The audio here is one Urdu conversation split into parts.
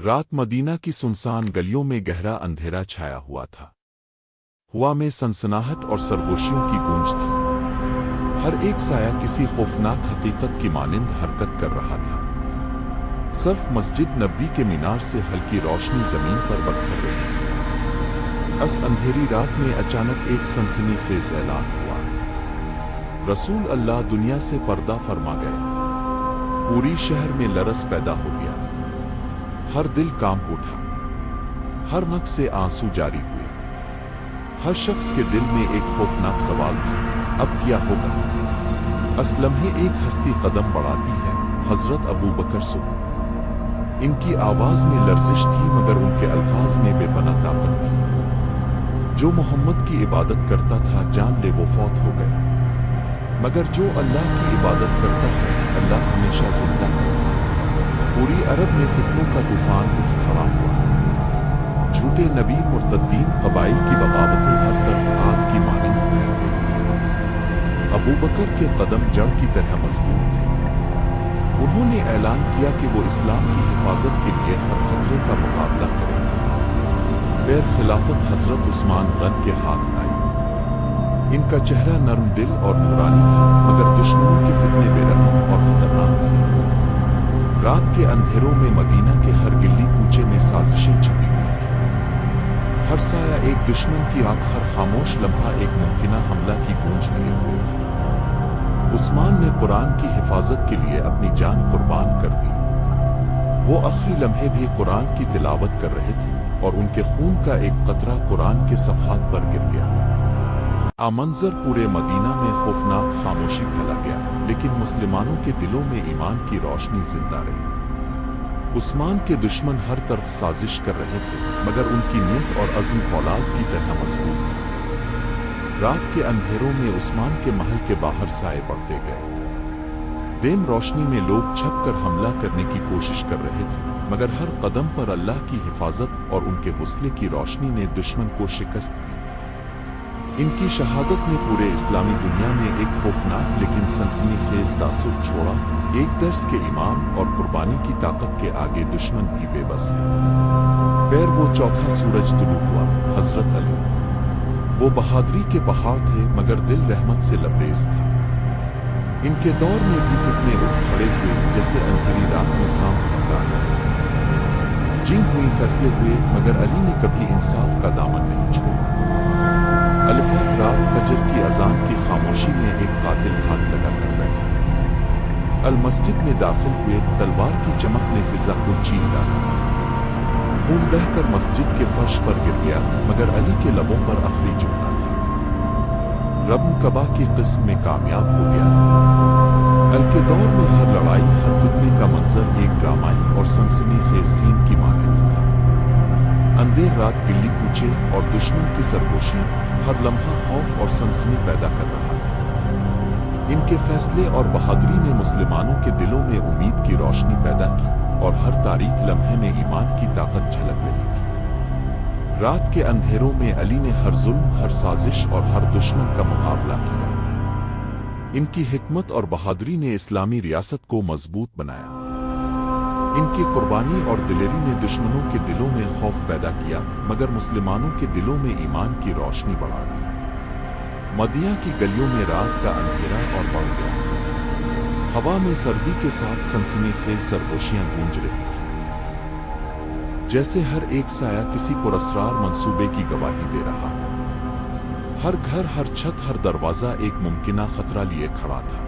رات مدینہ کی سنسان گلیوں میں گہرا اندھیرا چھایا ہوا تھا۔ ہوا میں سنسناہٹ اور سرگوشیوں کی گونج تھی۔ ہر ایک سایہ کسی خوفناک حقیقت کی مانند حرکت کر رہا تھا۔ صرف مسجد نبوی کے مینار سے ہلکی روشنی زمین پر بکھر رہی تھی۔ اس اندھیری رات میں اچانک ایک سنسنی خیز اعلان ہوا۔ رسول اللہ دنیا سے پردہ فرما گئے۔ پوری شہر میں لرز پیدا ہو گیا۔ ہر دل کانپ اٹھا، ہر نک سے آنسو جاری ہوئے۔ ہر شخص کے دل میں ایک خوفناک سوال تھا، اب کیا ہوگا؟ اس لمحے ایک ہستی قدم بڑھاتی ہے، حضرت ابو بکر صدیق۔ ان کی آواز میں لرزش تھی مگر ان کے الفاظ میں بے پناہ طاقت تھی۔ جو محمد کی عبادت کرتا تھا جان لے وہ فوت ہو گئے، مگر جو اللہ کی عبادت کرتا ہے اللہ ہمیشہ زندہ ہے۔ پوری عرب میں فتنوں کا طوفان اٹھ کھڑا ہوا۔ جھوٹے نبی، مرتدین، قبائل کی بغاوتیں ہر طرف آگ کی مانند پھیل گئی تھی۔ ابو بکر کے قدم جڑ کی طرح مضبوط تھے۔ انہوں نے اعلان کیا کہ وہ اسلام کی حفاظت کے لیے ہر خطرے کا مقابلہ کریں گے۔ پیر خلافت حضرت عثمان غن کے ہاتھ آئی۔ ان کا چہرہ نرم دل اور نورانی تھا مگر دشمنوں کے فتنے بے رحم اور خطرناک تھے۔ رات کے اندھیروں میں مدینہ کے ہر گلی کوچے میں سازشیں چھپی ہوئی تھیں۔ ہر سایہ ایک دشمن کی آنکھ، ہر خاموش لمحہ ایک ممکنہ حملہ کی گونج لیے ہوئے تھا۔ عثمان نے قرآن کی حفاظت کے لیے اپنی جان قربان کر دی۔ وہ آخری لمحے بھی قرآن کی تلاوت کر رہے تھے اور ان کے خون کا ایک قطرہ قرآن کے صفحات پر گر گیا۔ منظر پورے مدینہ میں خوفناک خاموشی پھیلا گیا، لیکن مسلمانوں کے دلوں میں ایمان کی روشنی زندہ رہی۔ عثمان کے دشمن ہر طرف سازش کر رہے تھے مگر ان کی نیت اور عزم فولاد کی طرح مضبوط تھا۔ رات کے اندھیروں میں عثمان کے محل کے باہر سائے بڑھتے گئے۔ دیم روشنی میں لوگ چھپ کر حملہ کرنے کی کوشش کر رہے تھے مگر ہر قدم پر اللہ کی حفاظت اور ان کے حوصلے کی روشنی نے دشمن کو شکست دی۔ ان کی شہادت نے پورے اسلامی دنیا میں ایک خوفناک لیکن سنسنی خیز تاثر چھوڑا، ایک درس کے ایمان اور قربانی کی طاقت کے آگے دشمن بھی بے بس ہے۔ پیر وہ چوتھا سورج طلوع ہوا، حضرت علی۔ وہ بہادری کے پہاڑ تھے مگر دل رحمت سے لبریز تھا۔ ان کے دور میں بھی فتنے اٹھ کھڑے ہوئے جیسے اندھیری رات میں سانپ پکارنا۔ جنگ ہوئی، فیصلے ہوئے مگر علی نے کبھی انصاف کا دامن نہیں چھوڑا۔ الفاق رات فجر کی اذان کی خاموشی میں ایک قاتل ہاتھ لگا کر بیٹھا۔ المسجد میں داخل ہوئے، تلوار کی چمک نے فضا کو چیر ڈالا۔ خون بہہ کر مسجد کے فرش پر گر گیا مگر علی کے لبوں پر آخری جملہ تھا، رب کعبہ کی قسم میں کامیاب ہو گیا۔ ال کے دور میں ہر لڑائی، ہر فتنے کا منظر ایک ڈرامائی اور سنسنی خیز سین کی مانند تھا۔ اندھیر رات، گلی کوچے اور دشمن کی سرگوشیاں، ہر لمحہ خوف اور سنسنی پیدا کر رہا تھا۔ ان کے فیصلے اور بہادری نے مسلمانوں کے دلوں میں امید کی روشنی پیدا کی اور ہر تاریک لمحے میں ایمان کی طاقت جھلک رہی تھی۔ رات کے اندھیروں میں علی نے ہر ظلم، ہر سازش اور ہر دشمن کا مقابلہ کیا۔ ان کی حکمت اور بہادری نے اسلامی ریاست کو مضبوط بنایا۔ ان کی قربانی اور دلیری نے دشمنوں کے دلوں میں خوف پیدا کیا مگر مسلمانوں کے دلوں میں ایمان کی روشنی بڑھا دی۔ مدینہ کی گلیوں میں رات کا اندھیرا اور بڑھ گیا۔ ہوا میں سردی کے ساتھ سنسنی خیز سرگوشیاں گونج رہی تھیں، جیسے ہر ایک سایہ کسی پراسرار منصوبے کی گواہی دے رہا ہو۔ ہر گھر، ہر چھت، ہر دروازہ ایک ممکنہ خطرہ لیے کھڑا تھا۔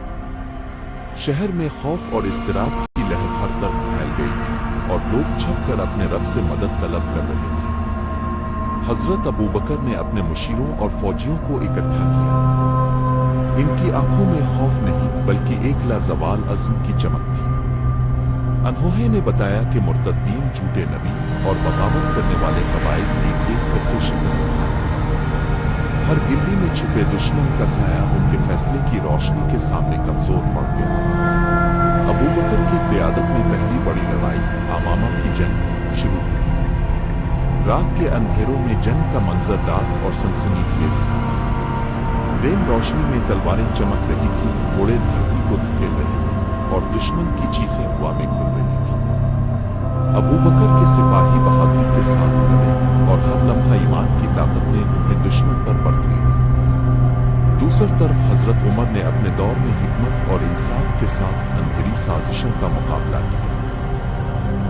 شہر میں خوف اور اضطراب کی لہر ہر طرف پھیل گئی تھی اور لوگ چھپ کر اپنے رب سے مدد طلب کر رہے تھے۔ حضرت ابو بکر نے اپنے مشیروں اور فوجیوں کو اکٹھا کیا۔ ان کی آنکھوں میں خوف نہیں بلکہ ایک لازوال عزم کی چمک تھی۔ انہوں نے بتایا کہ مرتدین، جھوٹے نبی اور بغاوت کرنے والے قبائل ایک ایک کر کے شکست کھائیں۔ ہر گلی میں چھپے دشمن کا سایہ ان کے فیصلے کی روشنی کے سامنے کمزور پڑ گیا۔ ابو بکر کی قیادت میں پہلی بڑی لڑائی، امامہ کی جنگ، شروع ہوئی۔ رات کے اندھیروں میں جنگ کا منظر ڈارک اور سنسنی خیز تھا۔ دیم روشنی میں تلواریں چمک رہی تھیں، گھوڑے دھرتی کو دھکیل رہے تھے اور دشمن کی چیخیں ہوا میں کھل رہی تھیں۔ ابو بکر کے سپاہی بہادری کے ساتھ لڑے اور ہر لمحہ ایمان کی طاقت نے انہیں دشمن پر برتری دی۔ دوسری طرف حضرت عمر نے اپنے دور میں حکمت اور انصاف کے ساتھ اندھیری سازشوں کا مقابلہ کیا۔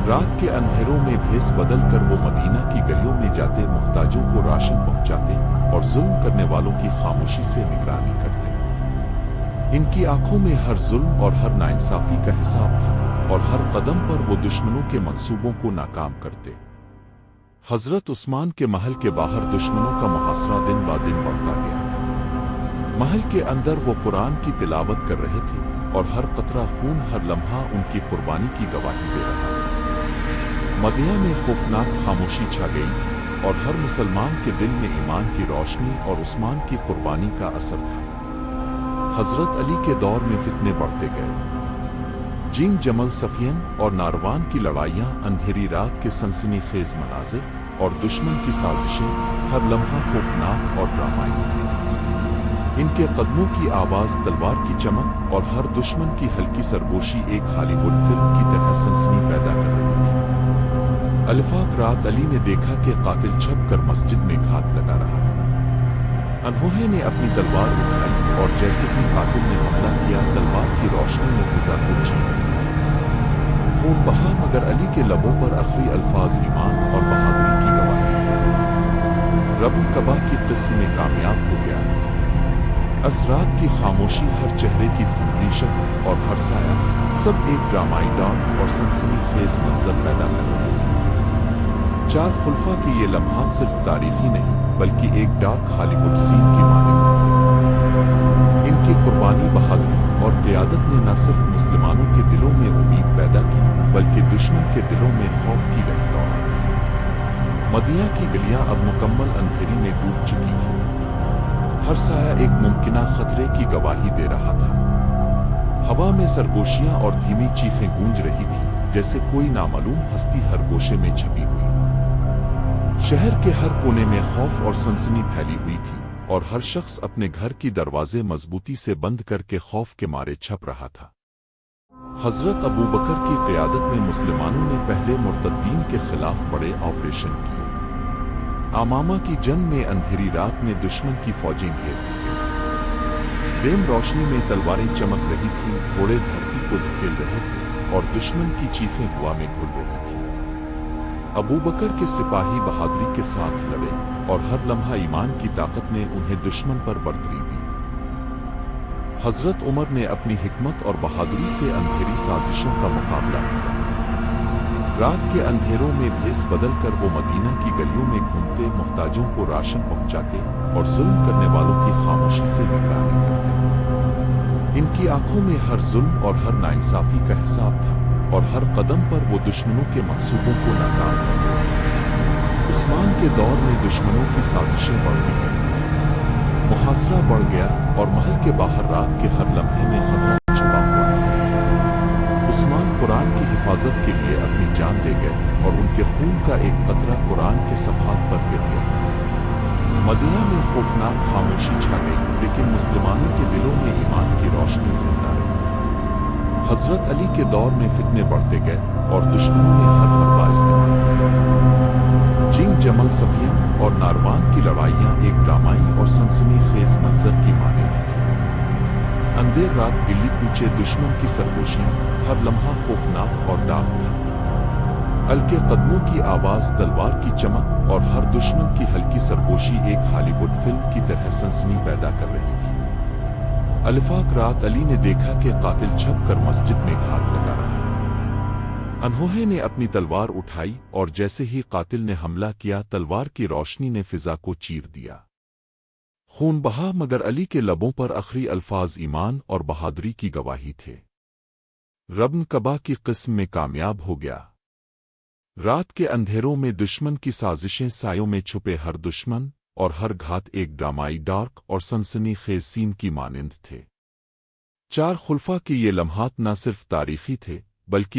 رات کے اندھیروں میں بھیس بدل کر وہ مدینہ کی گلیوں میں جاتے، محتاجوں کو راشن پہنچاتے اور ظلم کرنے والوں کی خاموشی سے نگرانی کرتے۔ ان کی آنکھوں میں ہر ظلم اور ہر ناانصافی کا حساب تھا اور ہر قدم پر وہ دشمنوں کے منصوبوں کو ناکام کرتے۔ حضرت عثمان کے محل کے باہر دشمنوں کا محاصرہ دن با دن بڑھتا گیا۔ محل کے اندر وہ قرآن کی تلاوت کر رہے تھے اور ہر قطرہ خون ہر لمحہ ان کی قربانی کی گواہی دے رہا تھا۔ مدینہ میں خوفناک خاموشی چھا گئی تھی اور ہر مسلمان کے دل میں ایمان کی روشنی اور عثمان کی قربانی کا اثر تھا۔ حضرت علی کے دور میں فتنے بڑھتے گئے۔ جنگ جمل صفین اور ناروان کی لڑائیاں، اندھیری رات کے سنسنی خیز مناظر اور دشمن کی سازشیں ہر لمحہ خوفناک اور ڈرامائی تھیں۔ ان کے قدموں کی آواز، تلوار کی چمک اور ہر دشمن کی ہلکی سرگوشی ایک ہالی ووڈ فلم کی طرح سنسنی پیدا کر رہی تھی۔ الفاق رات علی نے دیکھا کہ قاتل چھپ کر مسجد میں گھات لگا رہا ہے۔ انہوں نے اپنی تلوار اٹھائی اور جیسے ہی قاتل نے حملہ کیا، تلوار کی روشنی نے فضا کو چھین لیا۔ خون بہا مگر علی کے لبوں پر آخری الفاظ ایمان اور بہادری کی گواہی تھی۔ ربن کعبہ کی قسم میں کامیاب ہو گیا۔ اسرات کی خاموشی، ہر چہرے کی دھندلی شکل اور ہر سایہ، سب ایک ڈرامائی ڈارک اور سنسنی خیز منظر پیدا کر رہے تھے۔ چار خلفاء کے یہ لمحات صرف تاریخی نہیں بلکہ ایک ڈارک ہالی ووڈ سین کی مانند تھے۔ ان کی قربانی، بہادری اور قیادت نے نہ صرف مسلمانوں کے دلوں میں امید پیدا کی بلکہ دشمن کے دلوں میں خوف کی لہر دوڑا دی۔ مدینہ کی گلیاں اب مکمل اندھیری میں ڈوب چکی تھی۔ ہر سایہ ایک ممکنہ خطرے کی گواہی دے رہا تھا۔ ہوا میں سرگوشیاں اور دھیمی چیخیں گونج رہی تھیں، جیسے کوئی نامعلوم ہستی ہر گوشے میں چھپی ہوئی۔ شہر کے ہر کونے میں خوف اور سنسنی پھیلی ہوئی تھی اور ہر شخص اپنے گھر کی دروازے مضبوطی سے بند کر کے خوف کے مارے چھپ رہا تھا۔ حضرت ابو بکر کی قیادت میں مسلمانوں نے پہلے مرتدین کے خلاف بڑے آپریشن کیے۔ امامہ کی جنگ میں اندھیری رات میں دشمن کی فوجیں گھیر لی گئیں۔ ڈیم روشنی میں تلواریں چمک رہی تھیں، گھوڑے دھرتی کو دھکیل رہے تھے اور دشمن کی چیخیں ہوا میں گھل رہی تھیں۔ ابو بکر کے سپاہی بہادری کے ساتھ لڑے اور ہر لمحہ ایمان کی طاقت نے انہیں دشمن پر برتری دی۔ حضرت عمر نے اپنی حکمت اور بہادری سے اندھیری سازشوں کا مقابلہ کیا۔ رات کے اندھیروں میں بھیس بدل کر وہ مدینہ کی گلیوں میں گھومتے، محتاجوں کو راشن پہنچاتے اور ظلم کرنے والوں کی خاموشی سے نگرانی کرتے۔ ان کی آنکھوں میں ہر ظلم اور ہر ناانصافی کا حساب تھا اور ہر قدم پر وہ دشمنوں کے منصوبوں کو ناکام کرتے۔ عثمان کے دور میں دشمنوں کی سازشیں بڑھتی گئیں۔ محاصرہ بڑھ گیا اور محل کے باہر رات کے ہر لمحے میں خطرہ چھپا ہوا تھا۔ عثمان قرآن کی حفاظت کے لیے اپنی جان دے گئے اور ان کے خون کا ایک قطرہ قرآن کے صفحات پر گر گیا۔ مدینہ میں خوفناک خاموشی چھا گئی، لیکن مسلمانوں کے دلوں میں ایمان کی روشنی زندہ رہی۔ حضرت علی کے دور میں فتنے بڑھتے گئے اور دشمنوں نے ہر حربہ استعمال کیا۔ جنگ جمل صفین اور ناروان کی لڑائیاں ایک ڈرامائی اور سنسنی خیز منظر کی مانند تھیں۔ اندھیر رات، گلی کوچے، دشمن کی سرگوشیاں، ہر لمحہ خوفناک اور ڈاک تھا۔ ہلکے قدموں کی آواز، تلوار کی چمک اور ہر دشمن کی ہلکی سرگوشی ایک ہالی ووڈ فلم کی طرح سنسنی پیدا کر رہی تھی۔ الفاق رات علی نے دیکھا کہ قاتل چھپ کر مسجد میں گھات لگا رہا ہے۔ انہوں نے اپنی تلوار اٹھائی اور جیسے ہی قاتل نے حملہ کیا، تلوار کی روشنی نے فضا کو چیر دیا۔ خون بہا مگر علی کے لبوں پر آخری الفاظ ایمان اور بہادری کی گواہی تھے۔ ربن کعبہ کی قسم میں کامیاب ہو گیا۔ رات کے اندھیروں میں دشمن کی سازشیں، سایوں میں چھپے ہر دشمن اور ہر گھات ایک ڈرامائی ڈارک اور سنسنی خیز سین کی مانند تھے۔ چار خلفاء کے یہ لمحات نہ صرف تاریخی تھے بلکہ